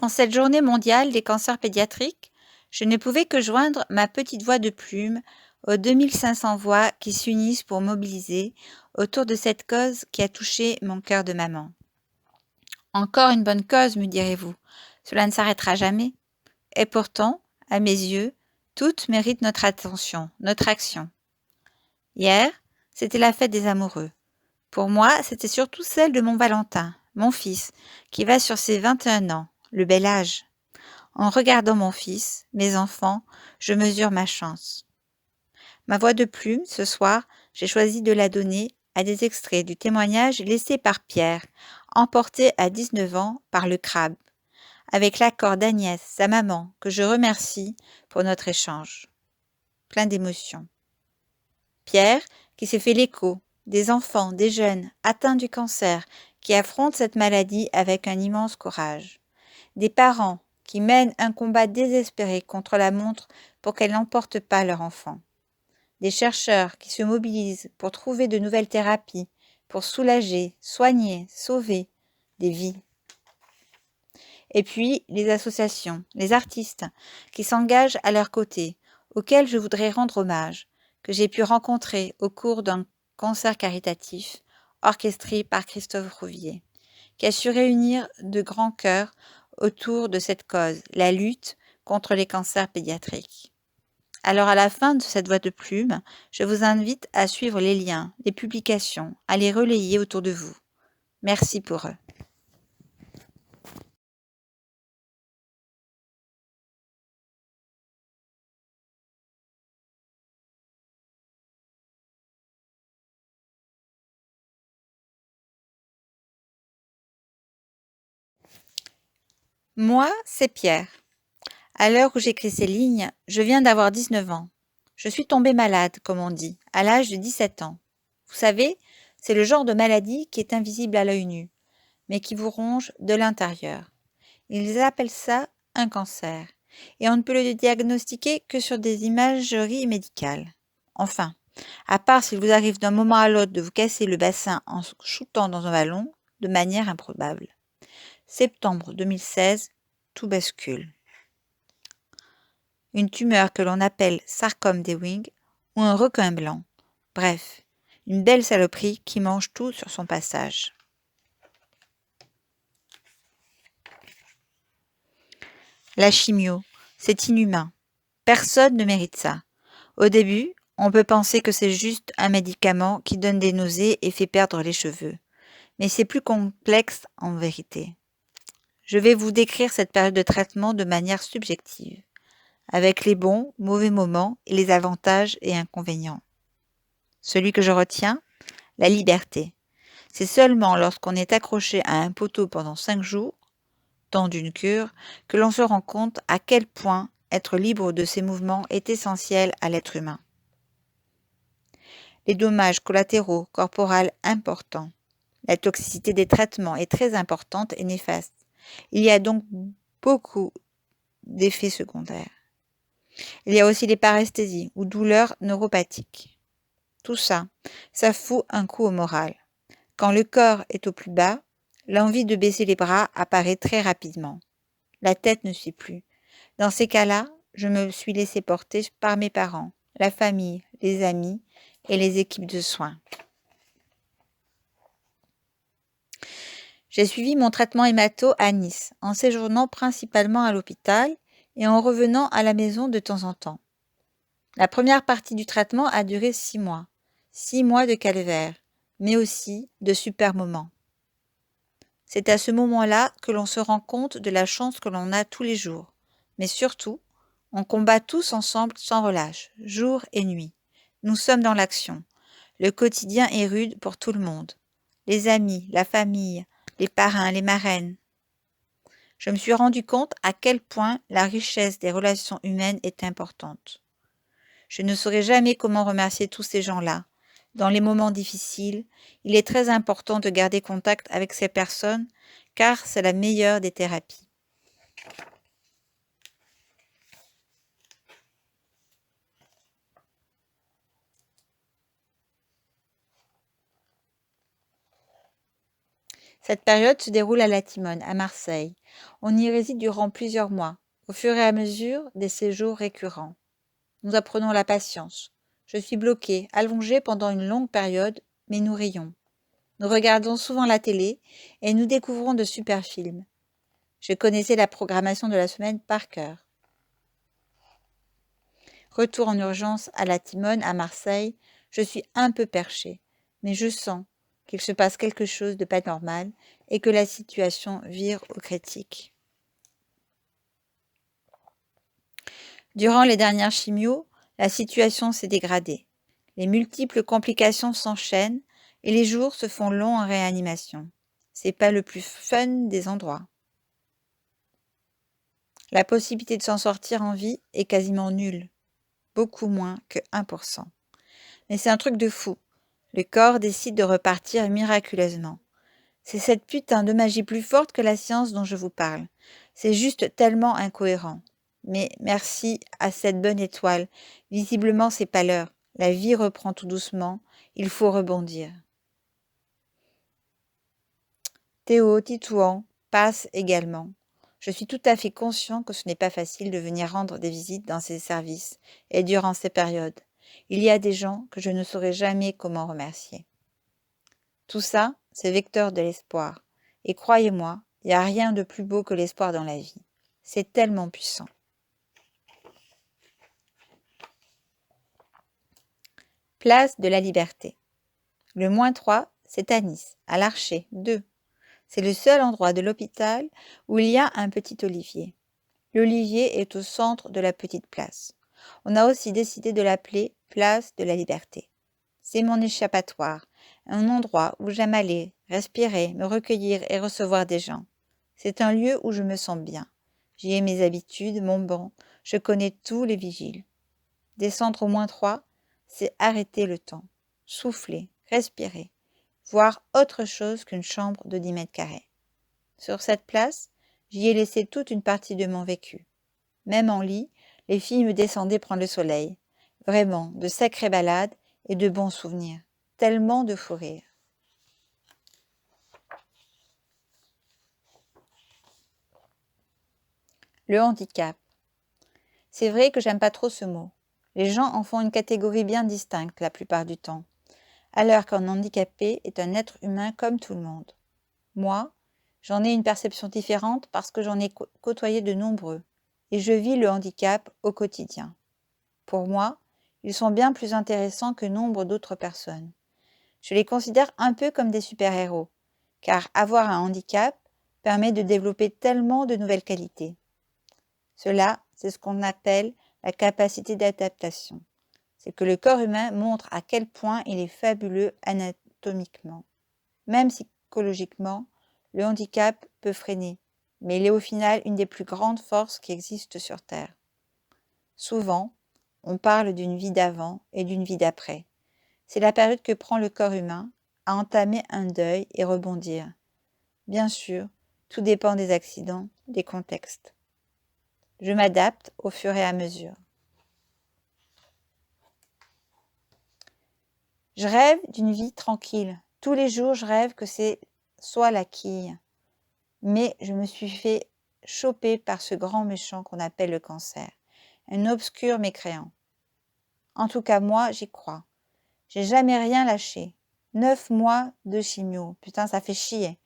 En cette journée mondiale des cancers pédiatriques, je ne pouvais que joindre ma petite voix de plume aux 2500 voix qui s'unissent pour mobiliser autour de cette cause qui a touché mon cœur de maman. Encore une bonne cause, me direz-vous. Cela ne s'arrêtera jamais. Et pourtant, à mes yeux, toutes méritent notre attention, notre action. Hier, c'était la fête des amoureux. Pour moi, c'était surtout celle de mon Valentin, mon fils, qui va sur ses 21 ans, le bel âge. En regardant mon fils, mes enfants, je mesure ma chance. Ma voix de plume, ce soir, j'ai choisi de la donner à des extraits du témoignage laissé par Pierre, emporté à 19 ans par le crabe, avec l'accord d'Agnès, sa maman, que je remercie pour notre échange. Plein d'émotions. Pierre, qui s'est fait l'écho des enfants, des jeunes atteints du cancer, qui affrontent cette maladie avec un immense courage. Des parents qui mènent un combat désespéré contre la montre pour qu'elle n'emporte pas leur enfant. Des chercheurs qui se mobilisent pour trouver de nouvelles thérapies, pour soulager, soigner, sauver des vies. Et puis les associations, les artistes qui s'engagent à leur côté, auxquels je voudrais rendre hommage, que j'ai pu rencontrer au cours d'un concert caritatif orchestré par Christophe Rouvier, qui a su réunir de grands cœurs autour de cette cause, la lutte contre les cancers pédiatriques. Alors à la fin de cette voix de plume, je vous invite à suivre les liens, les publications, à les relayer autour de vous. Merci pour eux. Moi, c'est Pierre. À l'heure où j'écris ces lignes, je viens d'avoir 19 ans. Je suis tombée malade, comme on dit, à l'âge de 17 ans. Vous savez, c'est le genre de maladie qui est invisible à l'œil nu, mais qui vous ronge de l'intérieur. Ils appellent ça un cancer, et on ne peut le diagnostiquer que sur des imageries médicales. Enfin, à part s'il vous arrive d'un moment à l'autre de vous casser le bassin en shootant dans un ballon, de manière improbable. Septembre 2016, tout bascule. Une tumeur que l'on appelle sarcome d'Ewing ou un requin blanc. Bref, une belle saloperie qui mange tout sur son passage. La chimio, c'est inhumain. Personne ne mérite ça. Au début, on peut penser que c'est juste un médicament qui donne des nausées et fait perdre les cheveux. Mais c'est plus complexe en vérité. Je vais vous décrire cette période de traitement de manière subjective, avec les bons, mauvais moments et les avantages et inconvénients. Celui que je retiens, la liberté. C'est seulement lorsqu'on est accroché à un poteau pendant 5 jours, temps d'une cure, que l'on se rend compte à quel point être libre de ses mouvements est essentiel à l'être humain. Les dommages collatéraux corporels importants. La toxicité des traitements est très importante et néfaste. Il y a donc beaucoup d'effets secondaires. Il y a aussi les paresthésies ou douleurs neuropathiques. Tout ça, ça fout un coup au moral. Quand le corps est au plus bas, l'envie de baisser les bras apparaît très rapidement. La tête ne suit plus. Dans ces cas-là, je me suis laissée porter par mes parents, la famille, les amis et les équipes de soins. J'ai suivi mon traitement hémato à Nice, en séjournant principalement à l'hôpital et en revenant à la maison de temps en temps. La première partie du traitement a duré 6 mois. 6 mois de calvaire, mais aussi de super moments. C'est à ce moment-là que l'on se rend compte de la chance que l'on a tous les jours. Mais surtout, on combat tous ensemble sans relâche, jour et nuit. Nous sommes dans l'action. Le quotidien est rude pour tout le monde. Les amis, la famille, les parrains, les marraines. Je me suis rendu compte à quel point la richesse des relations humaines est importante. Je ne saurais jamais comment remercier tous ces gens-là. Dans les moments difficiles, il est très important de garder contact avec ces personnes car c'est la meilleure des thérapies. Cette période se déroule à la Timone, à Marseille. On y réside durant plusieurs mois, au fur et à mesure des séjours récurrents. Nous apprenons la patience. Je suis bloquée, allongée pendant une longue période, mais nous rions. Nous regardons souvent la télé et nous découvrons de super films. Je connaissais la programmation de la semaine par cœur. Retour en urgence à la Timone, à Marseille. Je suis un peu perchée, mais je sens qu'il se passe quelque chose de pas normal et que la situation vire au critique. Durant les dernières chimios, la situation s'est dégradée. Les multiples complications s'enchaînent et les jours se font longs en réanimation. C'est pas le plus fun des endroits. La possibilité de s'en sortir en vie est quasiment nulle. Beaucoup moins que 1%. Mais c'est un truc de fou. Le corps décide de repartir miraculeusement. C'est cette putain de magie plus forte que la science dont je vous parle. C'est juste tellement incohérent. Mais merci à cette bonne étoile. Visiblement, c'est pas l'heure. La vie reprend tout doucement. Il faut rebondir. Théo, Titouan, passe également. Je suis tout à fait conscient que ce n'est pas facile de venir rendre des visites dans ces services et durant ces périodes. Il y a des gens que je ne saurais jamais comment remercier. Tout ça, c'est vecteur de l'espoir. Et croyez-moi, il n'y a rien de plus beau que l'espoir dans la vie. C'est tellement puissant. Place de la Liberté. Le -3, c'est à Nice, à l'Archer, 2. C'est le seul endroit de l'hôpital où il y a un petit olivier. L'olivier est au centre de la petite place. On a aussi décidé de l'appeler Place de la Liberté. C'est mon échappatoire, un endroit où j'aime aller, respirer, me recueillir et recevoir des gens. C'est un lieu où je me sens bien. J'y ai mes habitudes, mon banc, je connais tous les vigiles. Descendre au -3, c'est arrêter le temps, souffler, respirer, voir autre chose qu'une chambre de 10 mètres carrés. Sur cette place, j'y ai laissé toute une partie de mon vécu. Même en lit, les filles me descendaient prendre le soleil. Vraiment, de sacrées balades et de bons souvenirs. Tellement de fou rires. Le handicap. C'est vrai que j'aime pas trop ce mot. Les gens en font une catégorie bien distincte la plupart du temps, alors qu'un handicapé est un être humain comme tout le monde. Moi, j'en ai une perception différente parce que j'en ai côtoyé de nombreux, et je vis le handicap au quotidien. Pour moi, ils sont bien plus intéressants que nombre d'autres personnes. Je les considère un peu comme des super-héros, car avoir un handicap permet de développer tellement de nouvelles qualités. Cela, c'est ce qu'on appelle la capacité d'adaptation. C'est que le corps humain montre à quel point il est fabuleux anatomiquement. Même psychologiquement, le handicap peut freiner, mais il est au final une des plus grandes forces qui existent sur Terre. Souvent, on parle d'une vie d'avant et d'une vie d'après. C'est la période que prend le corps humain à entamer un deuil et rebondir. Bien sûr, tout dépend des accidents, des contextes. Je m'adapte au fur et à mesure. Je rêve d'une vie tranquille. Tous les jours, je rêve que c'est soit la quille. Mais je me suis fait choper par ce grand méchant qu'on appelle le cancer. Un obscur mécréant. En tout cas, moi, j'y crois. J'ai jamais rien lâché. 9 mois de chimio. Putain, ça fait chier.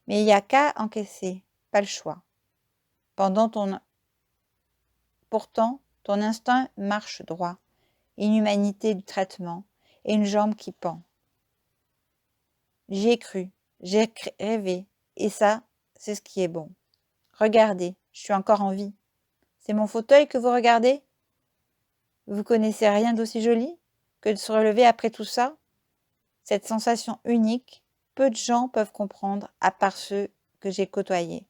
Mais il n'y a qu'à encaisser. Pas le choix. Pourtant, ton instinct marche droit. Inhumanité du traitement et une jambe qui pend. J'y ai cru. J'ai rêvé. Et ça, c'est ce qui est bon. Regardez, je suis encore en vie. C'est mon fauteuil que vous regardez? Vous connaissez rien d'aussi joli que de se relever après tout ça? Cette sensation unique, peu de gens peuvent comprendre à part ceux que j'ai côtoyés,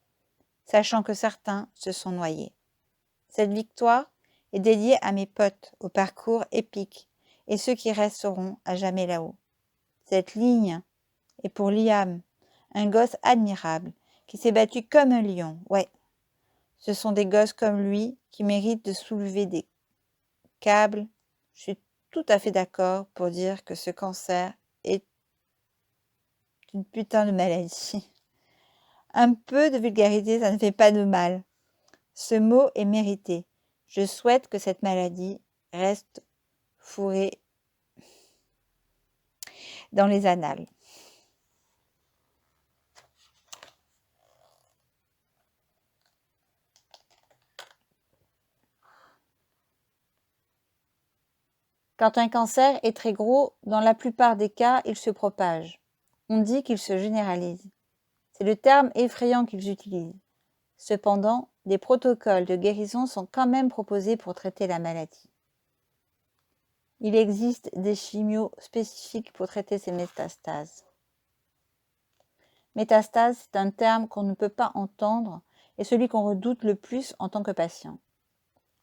sachant que certains se sont noyés. Cette victoire est dédiée à mes potes au parcours épique et ceux qui resteront à jamais là-haut. Cette ligne est pour Liam, un gosse admirable qui s'est battu comme un lion. Ouais, ce sont des gosses comme lui qui méritent de soulever des câbles. Je suis tout à fait d'accord pour dire que ce cancer est une putain de maladie. Un peu de vulgarité, ça ne fait pas de mal. Ce mot est mérité. Je souhaite que cette maladie reste fourrée dans les annales. Quand un cancer est très gros, dans la plupart des cas, il se propage. On dit qu'il se généralise. C'est le terme effrayant qu'ils utilisent. Cependant, des protocoles de guérison sont quand même proposés pour traiter la maladie. Il existe des chimios spécifiques pour traiter ces métastases. Métastase, c'est un terme qu'on ne peut pas entendre et celui qu'on redoute le plus en tant que patient.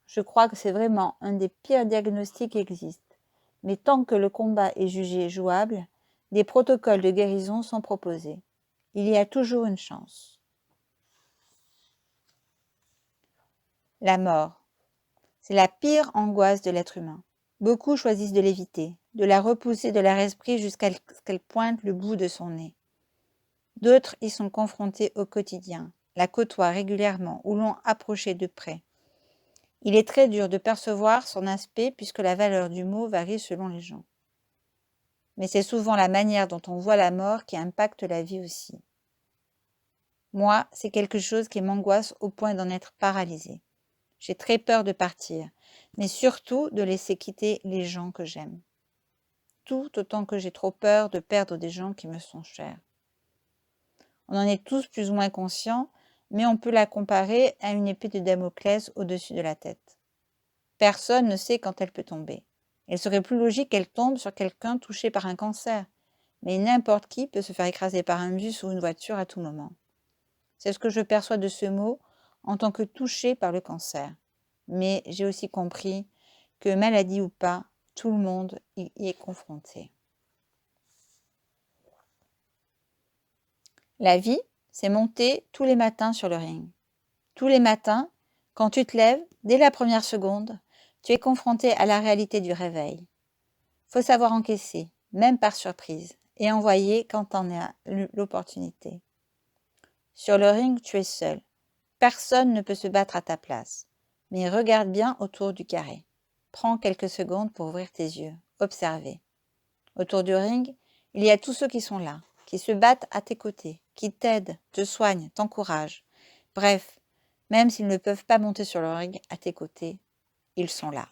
Je crois que c'est vraiment un des pires diagnostics qui existent. Mais tant que le combat est jugé jouable, des protocoles de guérison sont proposés. Il y a toujours une chance. La mort. C'est la pire angoisse de l'être humain. Beaucoup choisissent de l'éviter, de la repousser de leur esprit jusqu'à ce qu'elle pointe le bout de son nez. D'autres y sont confrontés au quotidien, la côtoient régulièrement ou l'ont approchée de près. Il est très dur de percevoir son aspect puisque la valeur du mot varie selon les gens. Mais c'est souvent la manière dont on voit la mort qui impacte la vie aussi. Moi, c'est quelque chose qui m'angoisse au point d'en être paralysée. J'ai très peur de partir, mais surtout de laisser quitter les gens que j'aime. Tout autant que j'ai trop peur de perdre des gens qui me sont chers. On en est tous plus ou moins conscients, mais on peut la comparer à une épée de Damoclès au-dessus de la tête. Personne ne sait quand elle peut tomber. Il serait plus logique qu'elle tombe sur quelqu'un touché par un cancer, mais n'importe qui peut se faire écraser par un bus ou une voiture à tout moment. C'est ce que je perçois de ce mot en tant que touché par le cancer. Mais j'ai aussi compris que maladie ou pas, tout le monde y est confronté. La vie, c'est monter tous les matins sur le ring. Tous les matins, quand tu te lèves, dès la première seconde, tu es confronté à la réalité du réveil. Faut savoir encaisser, même par surprise, et envoyer quand on a l'opportunité. Sur le ring, tu es seul. Personne ne peut se battre à ta place. Mais regarde bien autour du carré. Prends quelques secondes pour ouvrir tes yeux, observer. Autour du ring, il y a tous ceux qui sont là, qui se battent à tes côtés, qui t'aident, te soignent, t'encouragent. Bref, même s'ils ne peuvent pas monter sur le ring à tes côtés, ils sont là.